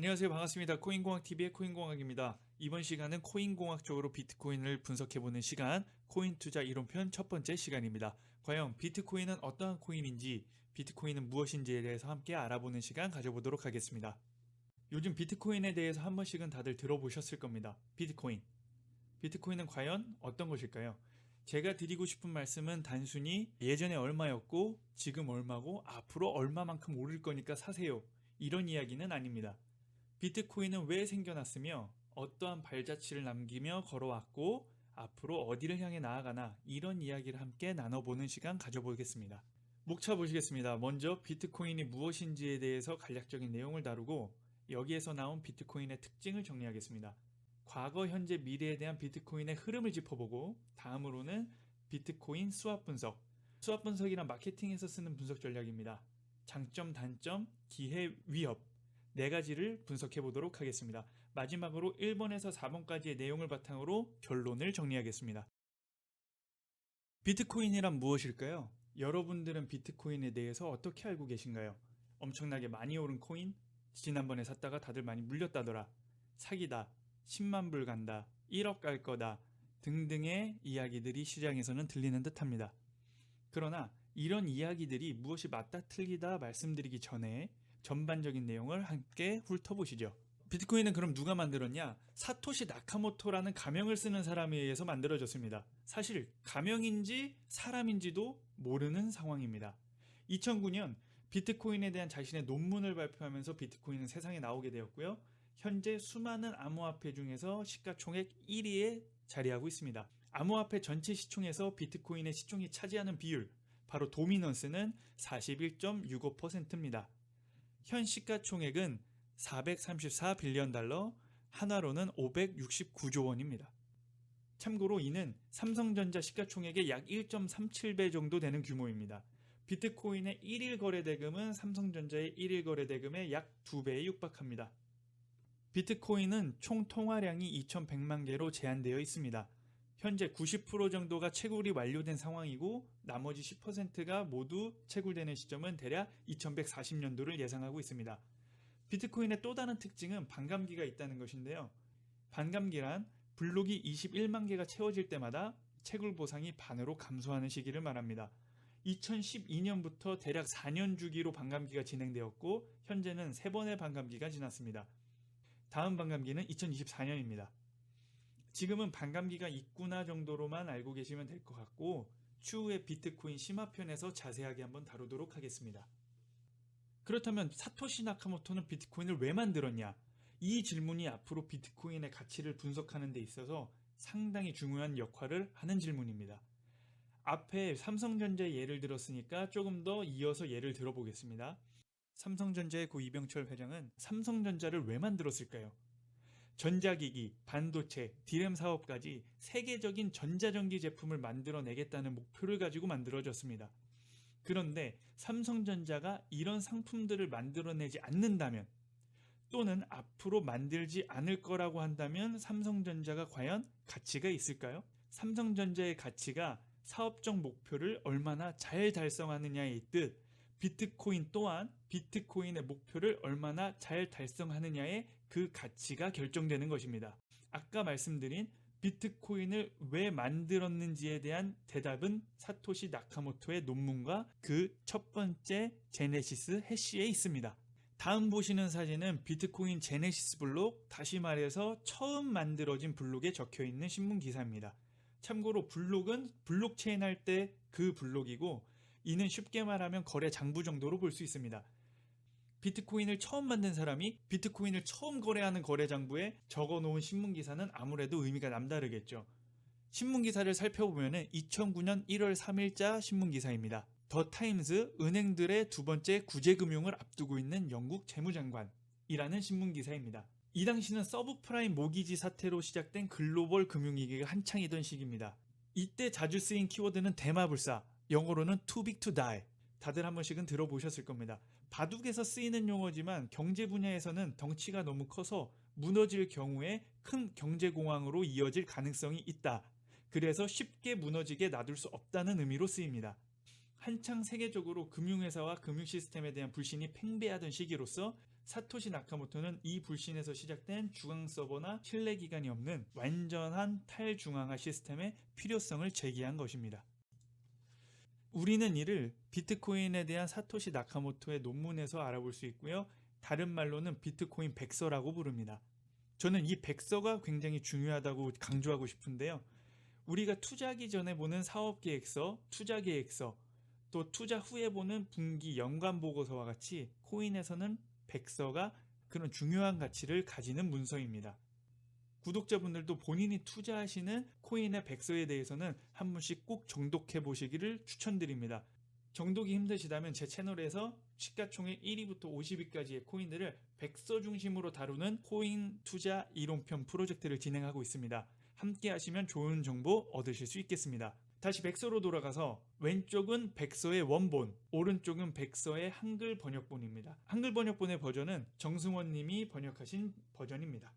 안녕하세요. 반갑습니다. 코인공학TV의 코인공학입니다. 이번 시간은 코인공학적으로 비트코인을 분석해보는 시간, 코인 투자 이론편 첫 번째 시간입니다. 과연 비트코인은 어떠한 코인인지, 비트코인은 무엇인지에 대해서 함께 알아보는 시간 가져보도록 하겠습니다. 요즘 비트코인에 대해서 한 번씩은 다들 들어보셨을 겁니다. 비트코인. 비트코인은 과연 어떤 것일까요? 제가 드리고 싶은 말씀은 단순히 예전에 얼마였고 지금 얼마고 앞으로 얼마만큼 오를 거니까 사세요. 이런 이야기는 아닙니다. 비트코인은 왜 생겨났으며 어떠한 발자취를 남기며 걸어왔고 앞으로 어디를 향해 나아가나 이런 이야기를 함께 나눠보는 시간 가져보겠습니다. 목차 보시겠습니다. 먼저 비트코인이 무엇인지에 대해서 간략적인 내용을 다루고 여기에서 나온 비트코인의 특징을 정리하겠습니다. 과거, 현재, 미래에 대한 비트코인의 흐름을 짚어보고 다음으로는 비트코인 수합 분석. 수합 분석이란 마케팅에서 쓰는 분석 전략입니다. 장점, 단점, 기회, 위협 네 가지를 분석해 보도록 하겠습니다. 마지막으로 1번에서 4번까지의 내용을 바탕으로 결론을 정리하겠습니다. 비트코인이란 무엇일까요? 여러분들은 비트코인에 대해서 어떻게 알고 계신가요? 엄청나게 많이 오른 코인? 지난번에 샀다가 다들 많이 물렸다더라. 사기다. 10만 불 간다. 1억 갈 거다. 등등의 이야기들이 시장에서는 들리는 듯합니다. 그러나 이런 이야기들이 무엇이 맞다 틀리다 말씀드리기 전에 전반적인 내용을 함께 훑어보시죠. 비트코인은 그럼 누가 만들었냐? 사토시 나카모토라는 가명을 쓰는 사람에 의해서 만들어졌습니다. 사실 가명인지 사람인지도 모르는 상황입니다. 2009년 비트코인에 대한 자신의 논문을 발표하면서 비트코인은 세상에 나오게 되었고요. 현재 수많은 암호화폐 중에서 시가총액 1위에 자리하고 있습니다. 암호화폐 전체 시총에서 비트코인의 시총이 차지하는 비율, 바로 도미넌스는 41.65%입니다. 현 시가총액은 434빌리언 달러, 한화로는 569조 원입니다. 참고로 이는 삼성전자 시가총액의 약 1.37배 정도 되는 규모입니다. 비트코인의 1일 거래대금은 삼성전자의 1일 거래대금의 약 2배에 육박합니다. 비트코인은 총 통화량이 2100만 개로 제한되어 있습니다. 현재 90% 정도가 채굴이 완료된 상황이고 나머지 10%가 모두 채굴되는 시점은 대략 2140년도를 예상하고 있습니다. 비트코인의 또 다른 특징은 반감기가 있다는 것인데요. 반감기란 블록이 21만 개가 채워질 때마다 채굴 보상이 반으로 감소하는 시기를 말합니다. 2012년부터 대략 4년 주기로 반감기가 진행되었고 현재는 3번의 반감기가 지났습니다. 다음 반감기는 2024년입니다. 지금은 반감기가 있구나 정도로만 알고 계시면 될 것 같고 추후에 비트코인 심화편에서 자세하게 한번 다루도록 하겠습니다. 그렇다면 사토시 나카모토는 비트코인을 왜 만들었냐? 이 질문이 앞으로 비트코인의 가치를 분석하는 데 있어서 상당히 중요한 역할을 하는 질문입니다. 앞에 삼성전자의 예를 들었으니까 조금 더 이어서 예를 들어보겠습니다. 삼성전자의 고 이병철 회장은 삼성전자를 왜 만들었을까요? 전자기기, 반도체, 디램 사업까지 세계적인 전자전기 제품을 만들어내겠다는 목표를 가지고 만들어졌습니다. 그런데 삼성전자가 이런 상품들을 만들어내지 않는다면 또는 앞으로 만들지 않을 거라고 한다면 삼성전자가 과연 가치가 있을까요? 삼성전자의 가치가 사업적 목표를 얼마나 잘 달성하느냐에 있듯 비트코인 또한 비트코인의 목표를 얼마나 잘 달성하느냐에 그 가치가 결정되는 것입니다. 아까 말씀드린 비트코인을 왜 만들었는지에 대한 대답은 사토시 나카모토의 논문과 그 첫 번째 제네시스 해시에 있습니다. 다음 보시는 사진은 비트코인 제네시스 블록, 다시 말해서 처음 만들어진 블록에 적혀있는 신문 기사입니다. 참고로 블록은 블록체인 할 때 그 블록이고 이는 쉽게 말하면 거래 장부 정도로 볼 수 있습니다. 비트코인을 처음 만든 사람이 비트코인을 처음 거래하는 거래 장부에 적어놓은 신문기사는 아무래도 의미가 남다르겠죠. 신문기사를 살펴보면 2009년 1월 3일자 신문기사입니다. 더 타임즈, 은행들의 두 번째 구제금융을 앞두고 있는 영국 재무장관이라는 신문기사입니다. 이 당시는 서브프라임 모기지 사태로 시작된 글로벌 금융위기가 한창이던 시기입니다. 이때 자주 쓰인 키워드는 대마불사, 영어로는 too big to die. 다들 한 번씩은 들어보셨을 겁니다. 바둑에서 쓰이는 용어지만 경제 분야에서는 덩치가 너무 커서 무너질 경우에 큰 경제공황으로 이어질 가능성이 있다. 그래서 쉽게 무너지게 놔둘 수 없다는 의미로 쓰입니다. 한창 세계적으로 금융회사와 금융시스템에 대한 불신이 팽배하던 시기로서 사토시 나카모토는 이 불신에서 시작된 중앙 서버나 신뢰 기간이 없는 완전한 탈중앙화 시스템의 필요성을 제기한 것입니다. 우리는 이를 비트코인에 대한 사토시 나카모토의 논문에서 알아볼 수 있고요. 다른 말로는 비트코인 백서라고 부릅니다. 저는 이 백서가 굉장히 중요하다고 강조하고 싶은데요. 우리가 투자하기 전에 보는 사업계획서, 투자계획서, 또 투자 후에 보는 분기 연간 보고서와 같이 코인에서는 백서가 그런 중요한 가치를 가지는 문서입니다. 구독자분들도 본인이 투자하시는 코인의 백서에 대해서는 한 번씩 꼭 정독해 보시기를 추천드립니다. 정독이 힘드시다면 제 채널에서 시가총액 1위부터 50위까지의 코인들을 백서 중심으로 다루는 코인 투자 이론편 프로젝트를 진행하고 있습니다. 함께 하시면 좋은 정보 얻으실 수 있겠습니다. 다시 백서로 돌아가서 왼쪽은 백서의 원본, 오른쪽은 백서의 한글 번역본입니다. 한글 번역본의 버전은 정승원 님이 번역하신 버전입니다.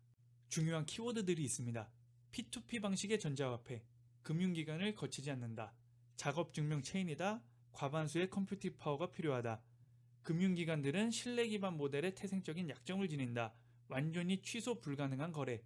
중요한 키워드들이 있습니다. P2P 방식의 전자화폐, 금융기관을 거치지 않는다. 작업증명 체인이다. 과반수의 컴퓨팅 파워가 필요하다. 금융기관들은 신뢰 기반 모델의 태생적인 약점을 지닌다. 완전히 취소 불가능한 거래.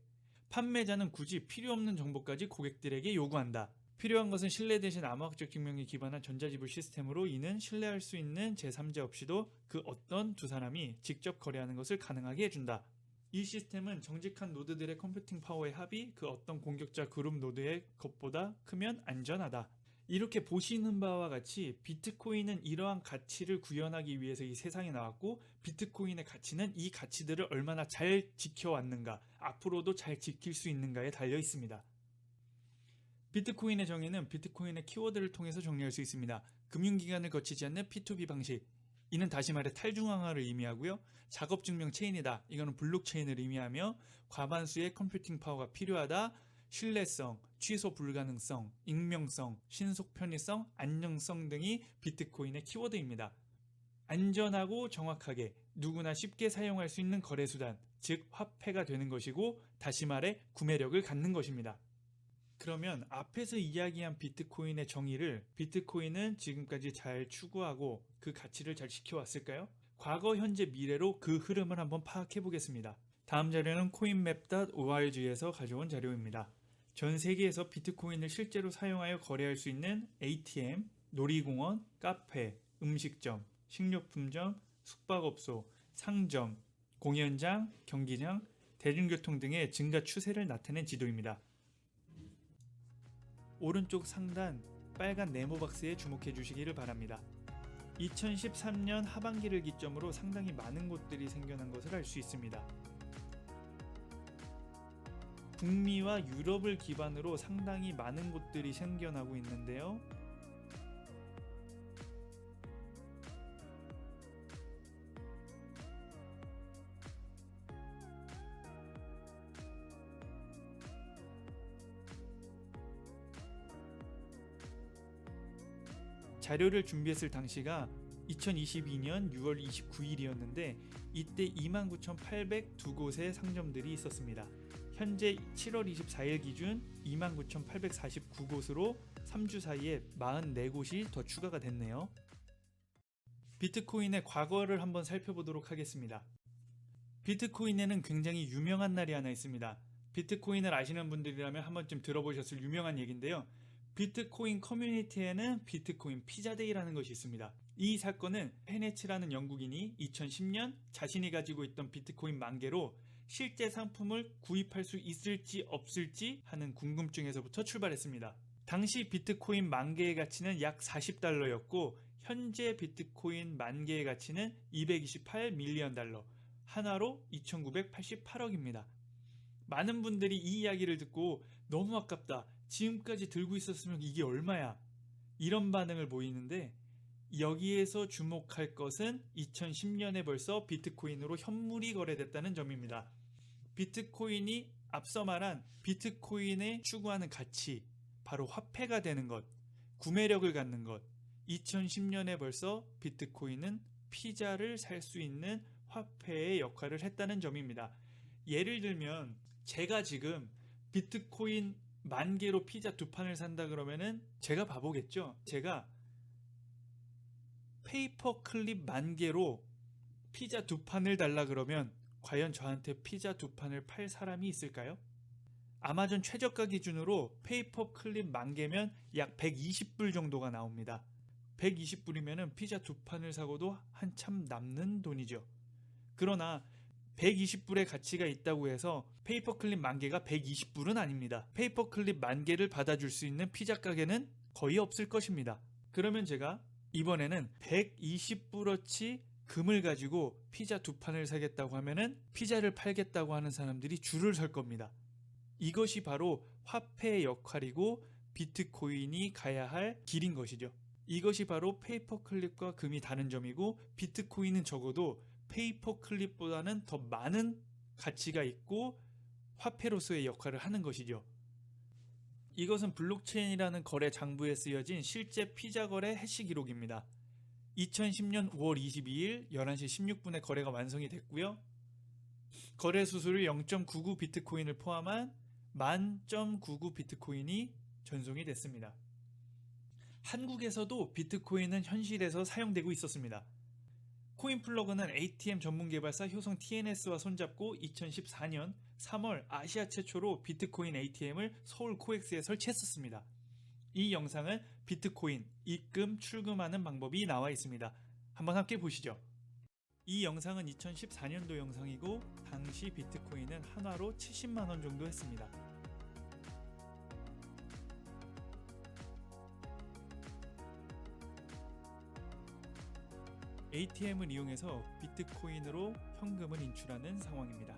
판매자는 굳이 필요 없는 정보까지 고객들에게 요구한다. 필요한 것은 신뢰 대신 암호학적 증명에 기반한 전자지불 시스템으로 이는 신뢰할 수 있는 제3자 없이도 그 어떤 두 사람이 직접 거래하는 것을 가능하게 해준다. 이 시스템은 정직한 노드들의 컴퓨팅 파워의 합이 그 어떤 공격자 그룹 노드의 것보다 크면 안전하다. 이렇게 보시는 바와 같이 비트코인은 이러한 가치를 구현하기 위해서 이 세상에 나왔고, 비트코인의 가치는 이 가치들을 얼마나 잘 지켜왔는가, 앞으로도 잘 지킬 수 있는가에 달려 있습니다. 비트코인의 정의는 비트코인의 키워드를 통해서 정리할 수 있습니다. 금융기관을 거치지 않는 P2B 방식, 이는 다시 말해 탈중앙화를 의미하고요. 작업증명 체인이다, 이거는 블록체인을 의미하며, 과반수의 컴퓨팅 파워가 필요하다, 신뢰성, 취소 불가능성, 익명성, 신속 편의성, 안정성 등이 비트코인의 키워드입니다. 안전하고 정확하게 누구나 쉽게 사용할 수 있는 거래수단, 즉 화폐가 되는 것이고, 다시 말해 구매력을 갖는 것입니다. 그러면 앞에서 이야기한 비트코인의 정의를 비트코인은 지금까지 잘 추구하고 그 가치를 잘 지켜왔을까요? 과거, 현재, 미래로 그 흐름을 한번 파악해 보겠습니다. 다음 자료는 coinmap.org에서 가져온 자료입니다. 전 세계에서 비트코인을 실제로 사용하여 거래할 수 있는 ATM, 놀이공원, 카페, 음식점, 식료품점, 숙박업소, 상점, 공연장, 경기장, 대중교통 등의 증가 추세를 나타낸 지도입니다. 오른쪽 상단 빨간 네모박스에 주목해 주시기를 바랍니다. 2013년 하반기를 기점으로 상당히 많은 곳들이 생겨난 것을 알 수 있습니다. 북미와 유럽을 기반으로 상당히 많은 곳들이 생겨나고 있는데요. 자료를 준비했을 당시가 2022년 6월 29일이었는데 이때 29,802곳의 상점들이 있었습니다. 현재 7월 24일 기준 29,849곳으로 3주 사이에 44곳이 더 추가가 됐네요. 비트코인의 과거를 한번 살펴보도록 하겠습니다. 비트코인에는 굉장히 유명한 날이 하나 있습니다. 비트코인을 아시는 분들이라면 한 번쯤 들어보셨을 유명한 얘기인데요. 비트코인 커뮤니티에는 비트코인 피자데이라는 것이 있습니다. 이 사건은 페네츠라는 영국인이 2010년 자신이 가지고 있던 비트코인 10,000개로 실제 상품을 구입할 수 있을지 없을지 하는 궁금증에서부터 출발했습니다. 당시 비트코인 10,000개의 가치는 약 $40였고 현재 비트코인 10,000개의 가치는 $228밀리언, 하나로 2,988억입니다. 많은 분들이 이 이야기를 듣고 너무 아깝다, 지금까지 들고 있었으면 이게 얼마야, 이런 반응을 보이는데, 여기에서 주목할 것은 2010년에 벌써 비트코인으로 현물이 거래됐다는 점입니다. 비트코인이 앞서 말한 비트코인의 추구하는 가치, 바로 화폐가 되는 것, 구매력을 갖는 것, 2010년에 벌써 비트코인은 피자를 살 수 있는 화폐의 역할을 했다는 점입니다. 예를 들면 제가 지금 비트코인 10,000개로 피자 2판을 산다 그러면은 제가 바보겠죠. 제가 페이퍼 클립 10,000개로 피자 2판을 달라 그러면 과연 저한테 피자 2판을 팔 사람이 있을까요? 아마존 최저가 기준으로 페이퍼 클립 10,000개면 약 120불 정도가 나옵니다. 120불이면 피자 2판을 사고도 한참 남는 돈이죠. 그러나 120불의 가치가 있다고 해서 페이퍼 클립 10,000개가 120불은 아닙니다. 페이퍼 클립 10,000개를 받아줄 수 있는 피자 가게는 거의 없을 것입니다. 그러면 제가 이번에는 120불어치 금을 가지고 피자 2판을 사겠다고 하면은 피자를 팔겠다고 하는 사람들이 줄을 설 겁니다. 이것이 바로 화폐의 역할이고 비트코인이 가야 할 길인 것이죠. 이것이 바로 페이퍼클립과 금이 다른 점이고, 비트코인은 적어도 페이퍼클립보다는 더 많은 가치가 있고 화폐로서의 역할을 하는 것이죠. 이것은 블록체인이라는 거래 장부에 쓰여진 실제 피자 거래 해시 기록입니다. 2010년 5월 22일 11시 16분에 거래가 완성이 됐고요. 거래 수수료 0.99 비트코인을 포함한 10.99 비트코인이 전송이 됐습니다. 한국에서도 비트코인은 현실에서 사용되고 있었습니다. 코인플러그는 ATM 전문 개발사 효성 TNS와 손잡고 2014년 3월 아시아 최초로 비트코인 ATM을 서울 코엑스에 설치했었습니다. 이 영상은 비트코인 입금, 출금하는 방법이 나와 있습니다. 한번 함께 보시죠. 이 영상은 2014년도 영상이고 당시 비트코인은 한화로 70만원 정도 했습니다. ATM을 이용해서 비트코인으로 현금을 인출하는 상황입니다.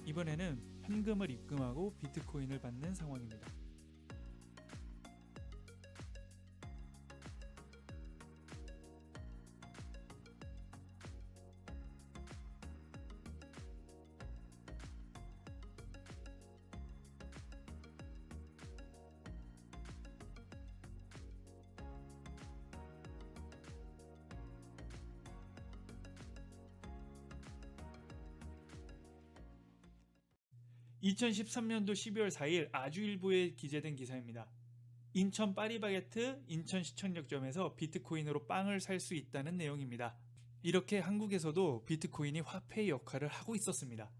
이번에는 현금을 입금하고 비트코인을 받는 상황입니다. (2013년도 12월 4일) 아주일보에 기재된 기사입니다. 인천 파리바게트 인천시청역점에서 비트코인으로 빵을 살 수 있다는 내용입니다. 이렇게 한국에서도 비트코인이 화폐의 역할을 하고 있었습니다.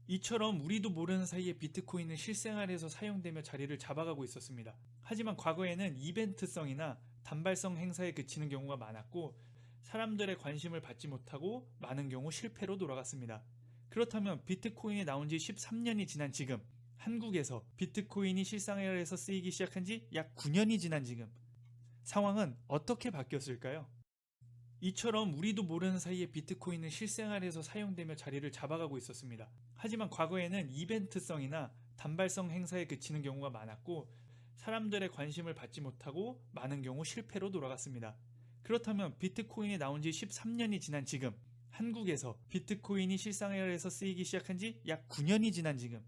이처럼 우리도 모르는 사이에 비트코인은 실생활에서 사용되며 자리를 잡아가고 있었습니다. 하지만 과거에는 이벤트성이나 단발성 행사에 그치는 경우가 많았고, 사람들의 관심을 받지 못하고 많은 경우 실패로 돌아갔습니다. 그렇다면 비트코인이 나온 지 13년이 지난 지금, 한국에서 비트코인이 실생활에서 쓰이기 시작한 지 약 9년이 지난 지금, 상황은 어떻게 바뀌었을까요? 이처럼 우리도 모르는 사이에 비트코인은 실생활에서 사용되며 자리를 잡아가고 있었습니다. 하지만 과거에는 이벤트성이나 단발성 행사에 그치는 경우가 많았고, 사람들의 관심을 받지 못하고 많은 경우 실패로 돌아갔습니다. 그렇다면 비트코인이 나온 지 13년이 지난 지금, 한국에서 비트코인이 실생활에서 쓰이기 시작한 지 약 9년이 지난 지금,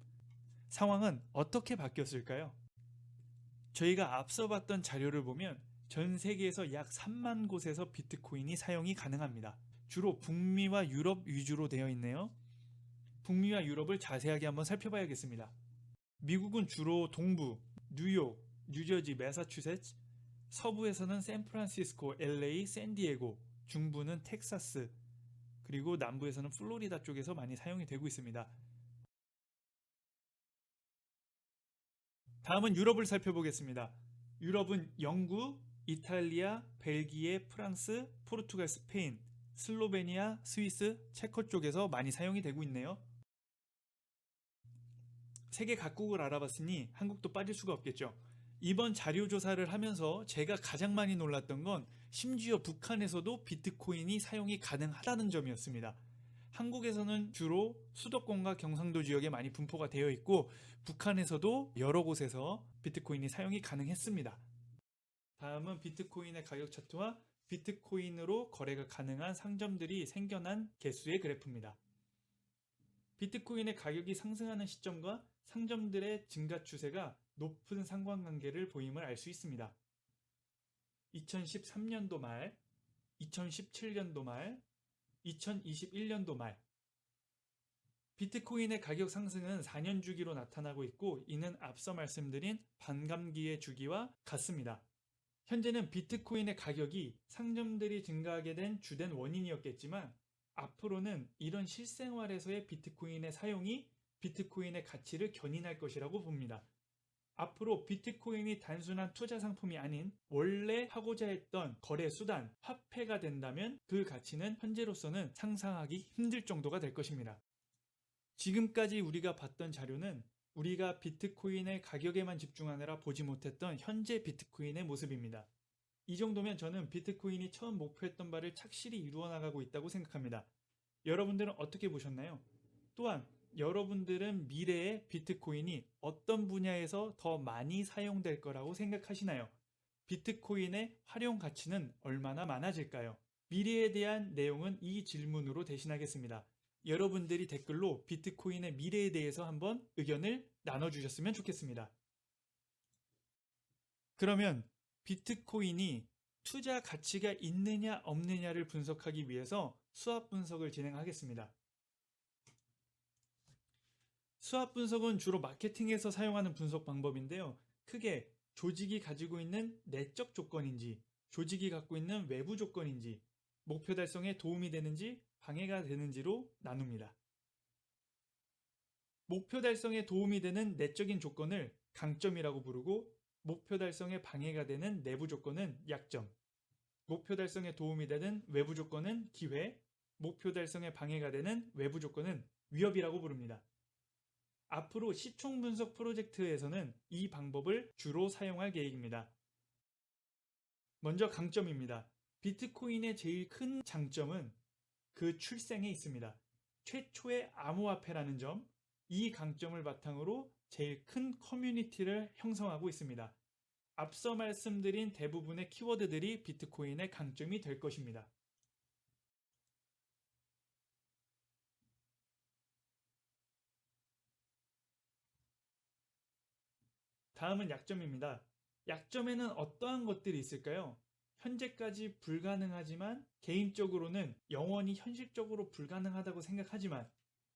상황은 어떻게 바뀌었을까요? 저희가 앞서 봤던 자료를 보면 전 세계에서 약 3만 곳에서 비트코인이 사용이 가능합니다. 주로 북미와 유럽 위주로 되어 있네요. 북미와 유럽을 자세하게 한번 살펴봐야겠습니다. 미국은 주로 동부, 뉴욕, 뉴저지, 매사추세츠, 서부에서는 샌프란시스코, LA, 샌디에고, 중부는 텍사스, 그리고 남부에서는 플로리다 쪽에서 많이 사용이 되고 있습니다. 다음은 유럽을 살펴보겠습니다. 유럽은 영국, 이탈리아, 벨기에, 프랑스, 포르투갈, 스페인, 슬로베니아, 스위스, 체코 쪽에서 많이 사용이 되고 있네요. 세계 각국을 알아봤으니 한국도 빠질 수가 없겠죠. 이번 자료 조사를 하면서 제가 가장 많이 놀랐던 건 심지어 북한에서도 비트코인이 사용이 가능하다는 점이었습니다. 한국에서는 주로 수도권과 경상도 지역에 많이 분포가 되어 있고, 북한에서도 여러 곳에서 비트코인이 사용이 가능했습니다. 다음은 비트코인의 가격 차트와 비트코인으로 거래가 가능한 상점들이 생겨난 개수의 그래프입니다. 비트코인의 가격이 상승하는 시점과 상점들의 증가 추세가 높은 상관관계를 보임을 알 수 있습니다. 2013년도 말, 2017년도 말, 2021년도 말. 비트코인의 가격 상승은 4년 주기로 나타나고 있고 이는 앞서 말씀드린 반감기의 주기와 같습니다. 현재는 비트코인의 가격이 상점들이 증가하게 된 주된 원인이었겠지만 앞으로는 이런 실생활에서의 비트코인의 사용이 비트코인의 가치를 견인할 것이라고 봅니다. 앞으로 비트코인이 단순한 투자 상품이 아닌 원래 하고자 했던 거래 수단, 화폐가 된다면 그 가치는 현재로서는 상상하기 힘들 정도가 될 것입니다. 지금까지 우리가 봤던 자료는 우리가 비트코인의 가격에만 집중하느라 보지 못했던 현재 비트코인의 모습입니다. 이 정도면 저는 비트코인이 처음 목표했던 바를 착실히 이루어 나가고 있다고 생각합니다. 여러분들은 어떻게 보셨나요? 또한 여러분들은 미래에 비트코인이 어떤 분야에서 더 많이 사용될 거라고 생각하시나요? 비트코인의 활용 가치는 얼마나 많아질까요? 미래에 대한 내용은 이 질문으로 대신하겠습니다. 여러분들이 댓글로 비트코인의 미래에 대해서 한번 의견을 나눠주셨으면 좋겠습니다. 그러면 비트코인이 투자 가치가 있느냐 없느냐를 분석하기 위해서 수합 분석을 진행하겠습니다. 수합 분석은 주로 마케팅에서 사용하는 분석 방법인데요. 크게 조직이 가지고 있는 내적 조건인지, 조직이 갖고 있는 외부 조건인지, 목표 달성에 도움이 되는지 방해가 되는지로 나눕니다. 목표 달성에 도움이 되는 내적인 조건을 강점이라고 부르고 목표 달성에 방해가 되는 내부 조건은 약점, 목표 달성에 도움이 되는 외부 조건은 기회, 목표 달성에 방해가 되는 외부 조건은 위협이라고 부릅니다. 앞으로 시총 분석 프로젝트에서는 이 방법을 주로 사용할 계획입니다. 먼저 강점입니다. 비트코인의 제일 큰 장점은 그 출생에 있습니다. 최초의 암호화폐라는 점, 이 강점을 바탕으로 제일 큰 커뮤니티를 형성하고 있습니다. 앞서 말씀드린 대부분의 키워드들이 비트코인의 강점이 될 것입니다. 다음은 약점입니다. 약점에는 어떠한 것들이 있을까요? 현재까지 불가능하지만 개인적으로는 영원히 현실적으로 불가능하다고 생각하지만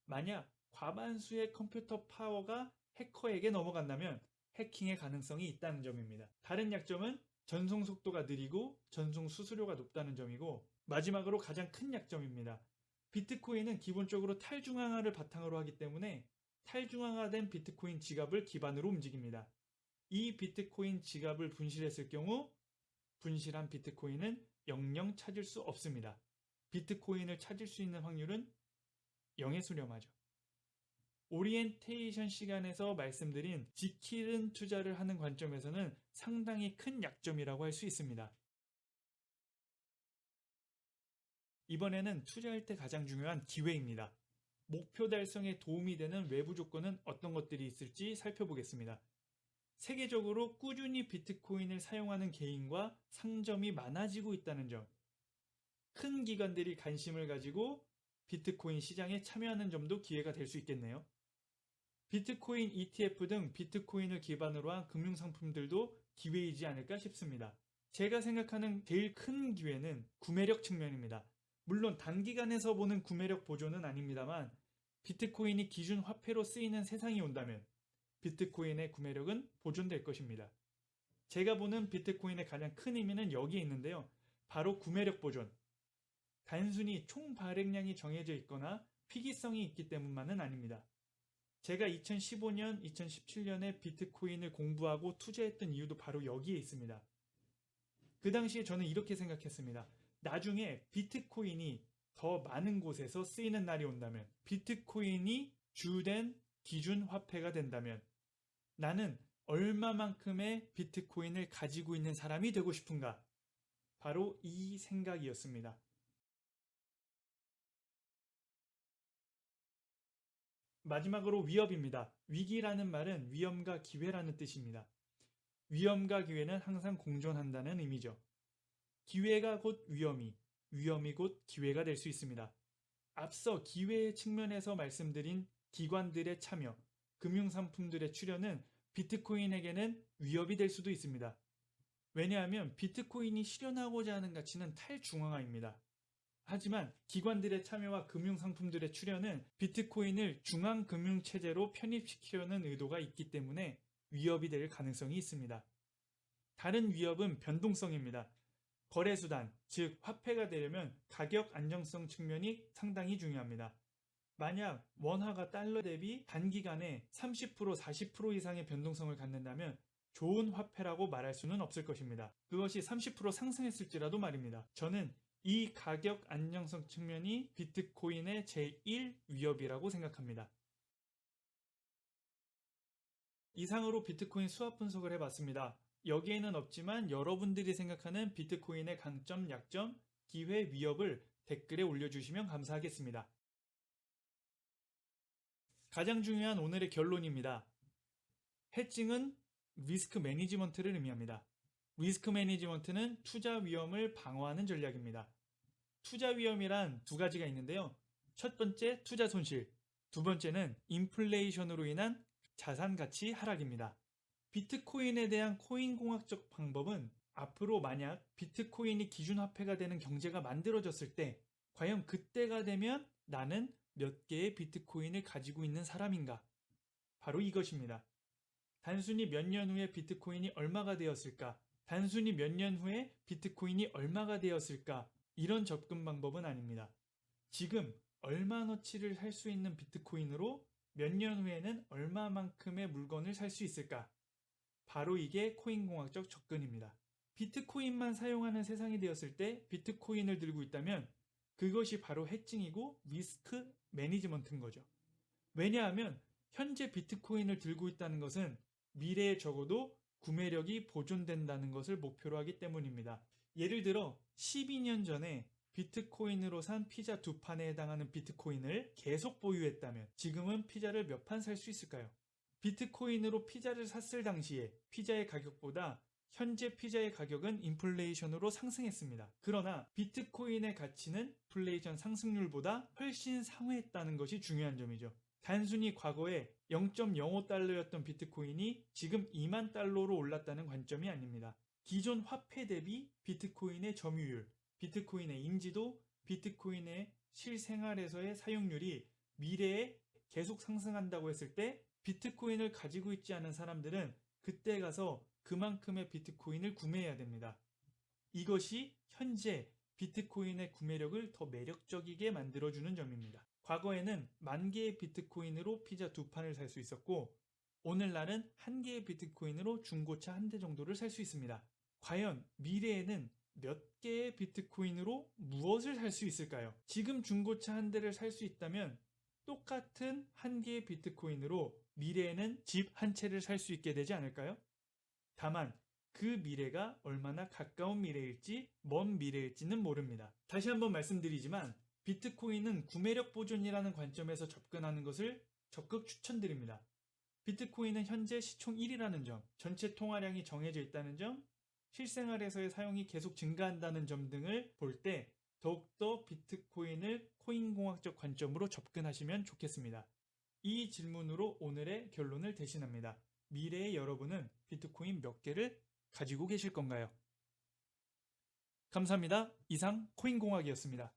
만약 과반수의 컴퓨터 파워가 해커에게 넘어간다면 해킹의 가능성이 있다는 점입니다. 다른 약점은 전송 속도가 느리고 전송 수수료가 높다는 점이고 마지막으로 가장 큰 약점입니다. 비트코인은 기본적으로 탈중앙화를 바탕으로 하기 때문에 탈중앙화된 비트코인 지갑을 기반으로 움직입니다. 이 비트코인 지갑을 분실했을 경우 분실한 비트코인은 영영 찾을 수 없습니다. 비트코인을 찾을 수 있는 확률은 0에 수렴하죠. 오리엔테이션 시간에서 말씀드린 지키는 투자를 하는 관점에서는 상당히 큰 약점이라고 할 수 있습니다. 이번에는 투자할 때 가장 중요한 기회입니다. 목표 달성에 도움이 되는 외부 조건은 어떤 것들이 있을지 살펴보겠습니다. 세계적으로 꾸준히 비트코인을 사용하는 개인과 상점이 많아지고 있다는 점, 큰 기관들이 관심을 가지고 비트코인 시장에 참여하는 점도 기회가 될 수 있겠네요. 비트코인 ETF 등 비트코인을 기반으로 한 금융상품들도 기회이지 않을까 싶습니다. 제가 생각하는 제일 큰 기회는 구매력 측면입니다. 물론 단기간에서 보는 구매력 보존은 아닙니다만 비트코인이 기준 화폐로 쓰이는 세상이 온다면 비트코인의 구매력은 보존될 것입니다. 제가 보는 비트코인의 가장 큰 의미는 여기에 있는데요. 바로 구매력 보존. 단순히 총 발행량이 정해져 있거나 희귀성이 있기 때문만은 아닙니다. 제가 2015년, 2017년에 비트코인을 공부하고 투자했던 이유도 바로 여기에 있습니다. 그 당시에 저는 이렇게 생각했습니다. 나중에 비트코인이 더 많은 곳에서 쓰이는 날이 온다면, 비트코인이 주된 기준 화폐가 된다면 나는 얼마만큼의 비트코인을 가지고 있는 사람이 되고 싶은가? 바로 이 생각이었습니다. 마지막으로 위협입니다. 위기라는 말은 위험과 기회라는 뜻입니다. 위험과 기회는 항상 공존한다는 의미죠. 기회가 곧 위험이, 위험이 곧 기회가 될 수 있습니다. 앞서 기회의 측면에서 말씀드린 기관들의 참여, 금융상품들의 출현은 비트코인에게는 위협이 될 수도 있습니다. 왜냐하면 비트코인이 실현하고자 하는 가치는 탈중앙화입니다. 하지만 기관들의 참여와 금융상품들의 출현은 비트코인을 중앙금융체제로 편입시키려는 의도가 있기 때문에 위협이 될 가능성이 있습니다. 다른 위협은 변동성입니다. 거래수단, 즉 화폐가 되려면 가격 안정성 측면이 상당히 중요합니다. 만약 원화가 달러 대비 단기간에 30%, 40% 이상의 변동성을 갖는다면 좋은 화폐라고 말할 수는 없을 것입니다. 그것이 30% 상승했을지라도 말입니다. 저는 이 가격 안정성 측면이 비트코인의 제1 위협이라고 생각합니다. 이상으로 비트코인 수합 분석을 해봤습니다. 여기에는 없지만 여러분들이 생각하는 비트코인의 강점, 약점, 기회, 위협을 댓글에 올려주시면 감사하겠습니다. 가장 중요한 오늘의 결론입니다. 해칭은 리스크 매니지먼트를 의미합니다. 리스크 매니지먼트는 투자 위험을 방어하는 전략입니다. 투자 위험이란 두 가지가 있는데요. 첫 번째, 투자 손실. 두 번째는 인플레이션으로 인한 자산 가치 하락입니다. 비트코인에 대한 코인공학적 방법은 앞으로 만약 비트코인이 기준 화폐가 되는 경제가 만들어졌을 때 과연 그때가 되면 나는 몇 개의 비트코인을 가지고 있는 사람인가? 바로 이것입니다. 단순히 몇 년 후에 비트코인이 얼마가 되었을까? 단순히 몇 년 후에 비트코인이 얼마가 되었을까? 이런 접근 방법은 아닙니다. 지금 얼마너치를 살 수 있는 비트코인으로 몇 년 후에는 얼마만큼의 물건을 살 수 있을까? 바로 이게 코인공학적 접근입니다. 비트코인만 사용하는 세상이 되었을 때 비트코인을 들고 있다면 그것이 바로 해칭이고 리스크 매니지먼트인 거죠. 왜냐하면 현재 비트코인을 들고 있다는 것은 미래에 적어도 구매력이 보존된다는 것을 목표로 하기 때문입니다. 예를 들어 12년 전에 비트코인으로 산 피자 2판에 해당하는 비트코인을 계속 보유했다면 지금은 피자를 몇 판 살 수 있을까요? 비트코인으로 피자를 샀을 당시에 피자의 가격보다 현재 피자의 가격은 인플레이션으로 상승했습니다. 그러나 비트코인의 가치는 인플레이션 상승률보다 훨씬 상회했다는 것이 중요한 점이죠. 단순히 과거에 0.05달러였던 비트코인이 지금 2만 달러로 올랐다는 관점이 아닙니다. 기존 화폐 대비 비트코인의 점유율, 비트코인의 인지도, 비트코인의 실생활에서의 사용률이 미래에 계속 상승한다고 했을 때 비트코인을 가지고 있지 않은 사람들은 그때 가서 그만큼의 비트코인을 구매해야 됩니다. 이것이 현재 비트코인의 구매력을 더 매력적이게 만들어주는 점입니다. 과거에는 10,000개의 비트코인으로 피자 2판을 살 수 있었고 오늘날은 1개의 비트코인으로 중고차 1대 정도를 살 수 있습니다. 과연 미래에는 몇 개의 비트코인으로 무엇을 살 수 있을까요? 지금 중고차 1대를 살 수 있다면 똑같은 1개의 비트코인으로 미래에는 집 1채를 살 수 있게 되지 않을까요? 다만 그 미래가 얼마나 가까운 미래일지 먼 미래일지는 모릅니다. 다시 한번 말씀드리지만 비트코인은 구매력 보존이라는 관점에서 접근하는 것을 적극 추천드립니다. 비트코인은 현재 시총 1이라는 점, 전체 통화량이 정해져 있다는 점, 실생활에서의 사용이 계속 증가한다는 점 등을 볼 때 더욱더 비트코인을 코인공학적 관점으로 접근하시면 좋겠습니다. 이 질문으로 오늘의 결론을 대신합니다. 미래의 여러분은 비트코인 몇 개를 가지고 계실 건가요? 감사합니다. 이상 코인공학이었습니다.